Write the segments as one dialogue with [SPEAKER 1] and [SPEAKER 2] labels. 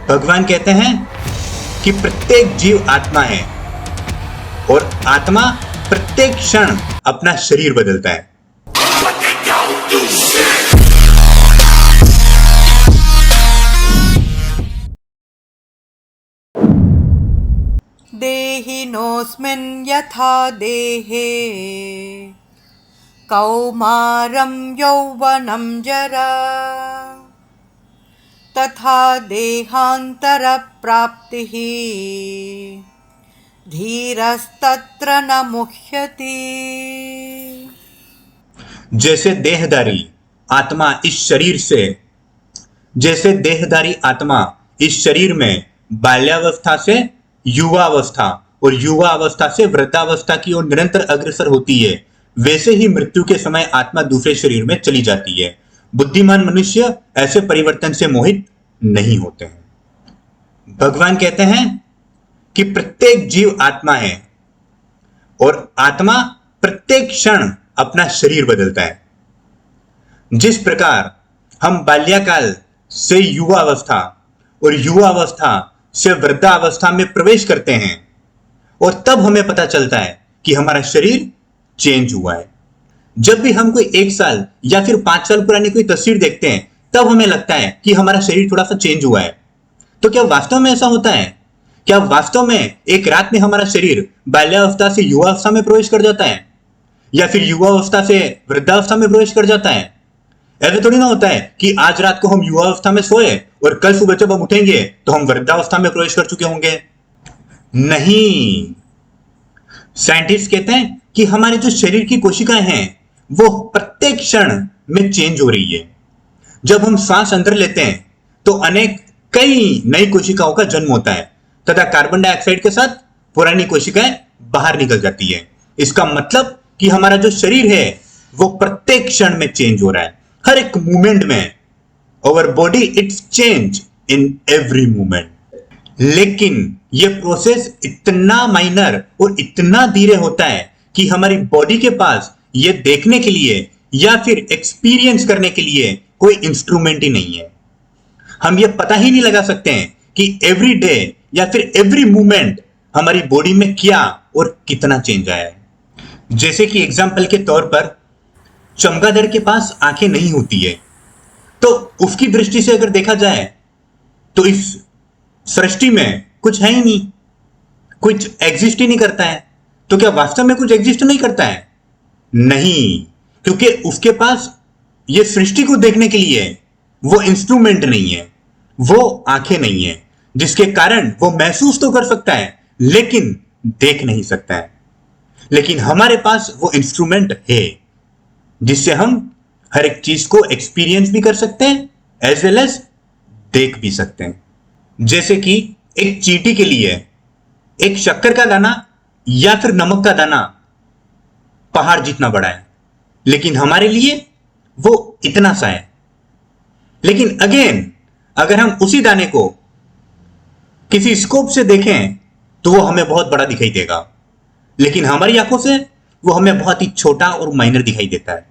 [SPEAKER 1] भगवान कहते हैं कि प्रत्येक जीव आत्मा है और आत्मा प्रत्येक क्षण अपना शरीर बदलता है।
[SPEAKER 2] देहिनोऽस्मिन् यथा देहे कौमारं यौवनं जरा तथा देहान्तरप्राप्तिः धीरस्तत्र न मुह्यति।
[SPEAKER 1] जैसे देहधारी आत्मा इस शरीर में बाल्यावस्था से युवावस्था और युवावस्था से वृद्धावस्था की ओर निरंतर अग्रसर होती है, वैसे ही मृत्यु के समय आत्मा दूसरे शरीर में चली जाती है। बुद्धिमान मनुष्य ऐसे परिवर्तन से मोहित नहीं होते हैं। भगवान कहते हैं कि प्रत्येक जीव आत्मा है और आत्मा प्रत्येक क्षण अपना शरीर बदलता है। जिस प्रकार हम बाल्यकाल से युवावस्था और युवावस्था से वृद्धावस्था में प्रवेश करते हैं और तब हमें पता चलता है कि हमारा शरीर चेंज हुआ है। जब भी हम कोई 1 साल या फिर 5 साल पुरानी कोई तस्वीर देखते हैं तब हमें लगता है कि हमारा शरीर थोड़ा सा चेंज हुआ है। तो क्या वास्तव में ऐसा होता है? क्या वास्तव में एक रात में हमारा शरीर बाल्यावस्था से युवावस्था में प्रवेश कर जाता है या फिर युवावस्था से वृद्धावस्था में प्रवेश कर जाता है? ऐसा थोड़ी ना होता है कि आज रात को हम युवावस्था में सोए और कल सुबह जब हम उठेंगे तो हम वृद्धावस्था में प्रवेश कर चुके होंगे। नहीं, साइंटिस्ट कहते हैं कि हमारे जो शरीर की कोशिकाएं हैं वो प्रत्येक क्षण में चेंज हो रही है। जब हम सांस अंदर लेते हैं तो कई नई कोशिकाओं का जन्म होता है तथा कार्बन डाइऑक्साइड के साथ पुरानी कोशिकाएं बाहर निकल जाती है। इसका मतलब कि हमारा जो शरीर है वो प्रत्येक क्षण में चेंज हो रहा है, हर एक मूवमेंट में। Our body it's change in every moment। लेकिन यह प्रोसेस इतना माइनर और इतना धीरे होता है कि हमारी बॉडी के पास यह देखने के लिए या फिर एक्सपीरियंस करने के लिए कोई इंस्ट्रूमेंट ही नहीं है। हम यह पता ही नहीं लगा सकते हैं कि एवरी डे या फिर एवरी मूवमेंट हमारी बॉडी में क्या और कितना चेंज आया है। जैसे कि एग्जाम्पल के तौर पर चमगादड़ के पास आंखें नहीं होती है, तो उसकी दृष्टि से अगर देखा जाए तो इस सृष्टि में कुछ है ही नहीं, कुछ एग्जिस्ट ही नहीं करता है। तो क्या वास्तव में कुछ एग्जिस्ट नहीं करता है? नहीं, क्योंकि उसके पास ये सृष्टि को देखने के लिए वो इंस्ट्रूमेंट नहीं है, वो आंखें नहीं है, जिसके कारण वो महसूस तो कर सकता है लेकिन देख नहीं सकता है। लेकिन हमारे पास वो इंस्ट्रूमेंट है जिससे हम हर एक चीज को एक्सपीरियंस भी कर सकते हैं एज वेल एज देख भी सकते हैं। जैसे कि एक चींटी के लिए एक शक्कर का दाना या फिर नमक का दाना पहाड़ जितना बड़ा है, लेकिन हमारे लिए वो इतना सा है। लेकिन अगेन अगर हम उसी दाने को किसी स्कोप से देखें तो वो हमें बहुत बड़ा दिखाई देगा, लेकिन हमारी आंखों से वो हमें बहुत ही छोटा और माइनर दिखाई देता है।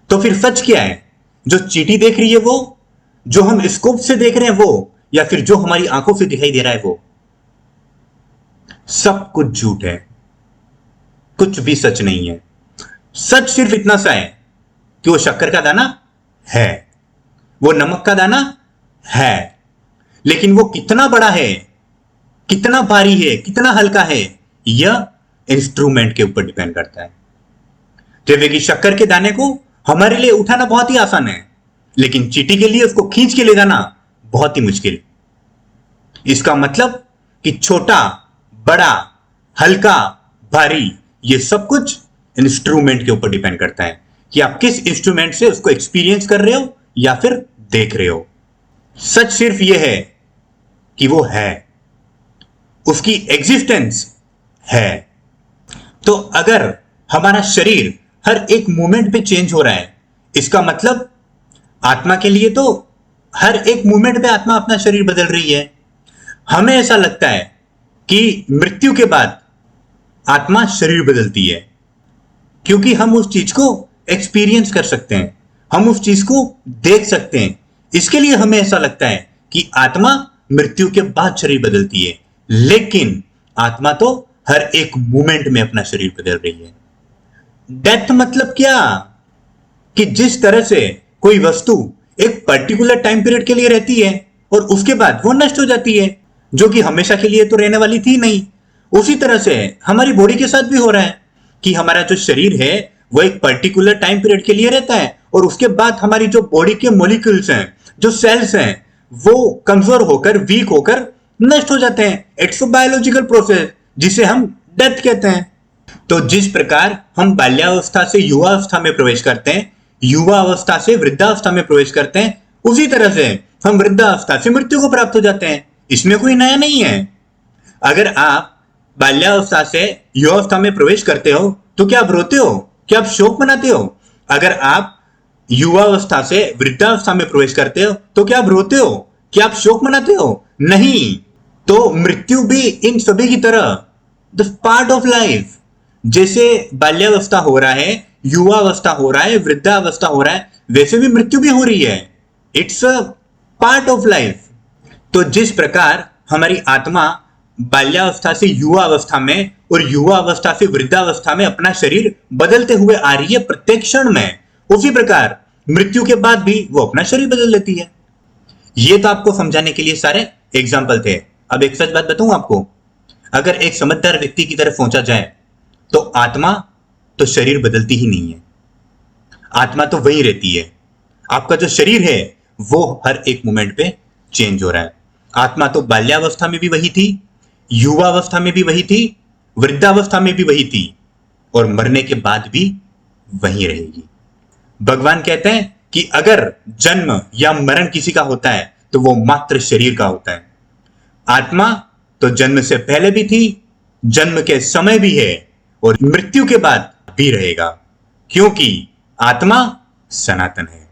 [SPEAKER 1] तो फिर सच क्या है? जो चींटी देख रही है वो, जो हम स्कोप से देख रहे हैं वो, या फिर जो हमारी आंखों से दिखाई दे रहा है वो? सब कुछ झूठ है, कुछ भी सच नहीं है। सच सिर्फ इतना सा है कि वो शक्कर का दाना है, वो नमक का दाना है, लेकिन वो कितना बड़ा है, कितना भारी है, कितना हल्का है, यह इंस्ट्रूमेंट के ऊपर डिपेंड करता है। जैसे कि शक्कर के दाने को हमारे लिए उठाना बहुत ही आसान है, लेकिन चींटी के लिए उसको खींच के ले जाना बहुत ही मुश्किल। इसका मतलब कि छोटा, बड़ा, हल्का, भारी, ये सब कुछ इंस्ट्रूमेंट के ऊपर डिपेंड करता है कि आप किस इंस्ट्रूमेंट से उसको एक्सपीरियंस कर रहे हो या फिर देख रहे हो। सच सिर्फ यह है कि वो है, उसकी एग्जिस्टेंस है। तो अगर हमारा शरीर हर एक मोमेंट पे चेंज हो रहा है, इसका मतलब आत्मा के लिए तो हर एक मोमेंट पे आत्मा अपना शरीर बदल रही है। हमें ऐसा लगता है कि मृत्यु के बाद आत्मा शरीर बदलती है, क्योंकि हम उस चीज को एक्सपीरियंस कर सकते हैं, हम उस चीज को देख सकते हैं। इसके लिए हमें ऐसा लगता है कि आत्मा मृत्यु के बाद शरीर बदलती है, लेकिन आत्मा तो हर एक मोमेंट में अपना शरीर बदल रही है। डेथ मतलब क्या? कि जिस तरह से कोई वस्तु एक पर्टिकुलर टाइम पीरियड के लिए रहती है और उसके बाद वो नष्ट हो जाती है, जो कि हमेशा के लिए तो रहने वाली थी नहीं, उसी तरह से हमारी बॉडी के साथ भी हो रहा है कि हमारा जो शरीर है वो एक पर्टिकुलर टाइम पीरियड के लिए रहता है और उसके बाद हमारी जो बॉडी के मॉलिक्यूल्स हैं, जो सेल्स हैं, वो कमजोर होकर, वीक होकर नष्ट हो जाते हैं। इट्स अ बायोलॉजिकल प्रोसेस जिसे हम डेथ कहते हैं। तो जिस प्रकार हम बाल्यावस्था से युवावस्था में प्रवेश करते हैं, युवा अवस्था से वृद्धावस्था में प्रवेश करते हैं, उसी तरह से हम वृद्धावस्था से मृत्यु को प्राप्त हो जाते हैं। इसमें कोई नया नहीं है। अगर आप बाल्यावस्था से युवावस्था में प्रवेश करते हो तो क्या आप रोते हो? क्या आप शोक मनाते हो? अगर आप युवावस्था से वृद्धावस्था में प्रवेश करते हो तो क्या आप रोते हो? क्या आप शोक मनाते हो? नहीं। तो मृत्यु भी इन सभी की तरह द पार्ट ऑफ लाइफ, जैसे बाल्यावस्था हो रहा है, युवावस्था हो रहा है, वृद्धावस्था हो रहा है, वैसे भी मृत्यु भी हो रही है। It's a part of life. तो जिस प्रकार हमारी आत्मा बाल्यावस्था से युवावस्था में और युवावस्था से वृद्धावस्था में अपना शरीर बदलते हुए आ रही है प्रत्येक क्षण में, उसी प्रकार मृत्यु के बाद भी वो अपना शरीर बदल लेती है। ये तो आपको समझाने के लिए सारे एग्जाम्पल थे। अब एक सच बात बताऊं आपको, अगर एक समझदार व्यक्ति की तरफ सोचा जाए तो आत्मा तो शरीर बदलती ही नहीं है। आत्मा तो वही रहती है। आपका जो शरीर है वो हर एक मोमेंट पे चेंज हो रहा है। आत्मा तो बाल्यावस्था में भी वही थी, युवावस्था में भी वही थी, वृद्धावस्था में भी वही थी और मरने के बाद भी वही रहेगी। भगवान कहते हैं कि अगर जन्म या मरण किसी का होता है तो वो मात्र शरीर का होता है। आत्मा तो जन्म से पहले भी थी, जन्म के समय भी है और मृत्यु के बाद भी रहेगा, क्योंकि आत्मा सनातन है।